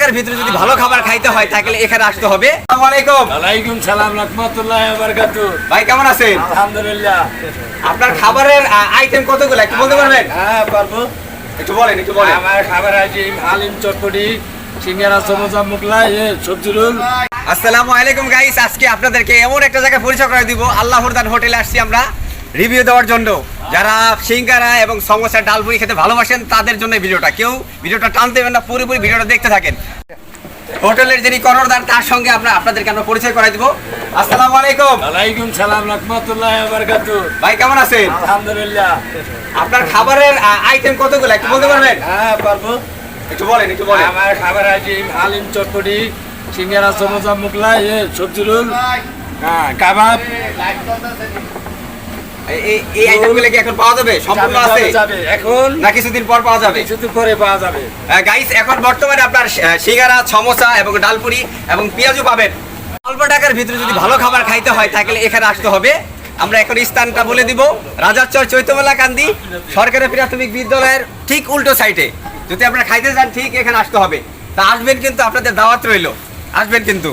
টাকার ভিতরে যদি ভালো খাবার খাইতে হয় তাহলে এখানে আসতে হবে। আসসালামু আলাইকুম। ওয়ালাইকুম সালাম রাহমাতুল্লাহি ওয়া বারাকাতুহু। ভাই কেমন আছেন? আলহামদুলিল্লাহ। আপনার খাবারের আইটেম কতগুলো একটু বলতে পারবেন? হ্যাঁ পারবো। একটু বলেন। আমার খাবার আছে হালিম, চটপটি, সিঙ্গারা, সমোসা, মোগলাই, সবজি রোল। আসসালামু আলাইকুম গাইস, আজকে আপনাদেরকে এমন একটা জায়গায় পরিচয় করে দিব। আল্লাহর দান হোটেলে আসছি আমরা রিভিউ দেওয়ার জন্য। যারা সিঙ্গারা এবং সমোসা ডালপুরি খেতে ভালোবাসেন তাদের জন্য ভিডিওটা, কেউ ভিডিওটা টানতে দেবেন না, পুরোপুরি ভিডিওটা দেখতে থাকেন। হোটেলের যিনি কর্ণধার তার সঙ্গে আপনাদেরকে আমরা পরিচয় করাই দিব। আসসালামু আলাইকুম। ওয়ালাইকুম সালাম রাহমাতুল্লাহি ওয়া বারাকাতুহু। ভাই কেমন আছেন? আলহামদুলিল্লাহ। আপনার খাবারের আইটেম কতগুলো একটু বলতে পারবেন? হ্যাঁ পারবো। একটু বলেন। আমার খাবার আছে হালিম, চটপটি, সিঙ্গারা, সমোসা, মোগলাই, সবজি রোল, হ্যাঁ কাবাব। এই আইটেমগুলো কি এখন পাওয়া যাবে? সম্পূর্ণ আছে যাবে এখন না কিছুদিন পর পাওয়া যাবে? কিছুদিন পরে পাওয়া যাবে। গাইস এখন বর্তমানে আপনার সিঙ্গারা, সমোসা এবং ডালপুরি এবং পেঁয়াজু পাবেন। অল্প টাকার ভিতরে যদি ভালো খাবার খাইতে হয় তাহলে এখানে আসতে হবে। আমরা এখন স্থানটা বলে দিব, রাজারচর চৈত্যমেলা কান্দি সরকারি প্রাথমিক বিদ্যালয়ের ঠিক উল্টো সাইডে। যদি আপনারা খাইতে চান ঠিক এখানে আসতে হবে। তা আসবেন কিন্তু, আপনাদের দাওয়াত রইল, আসবেন কিন্তু।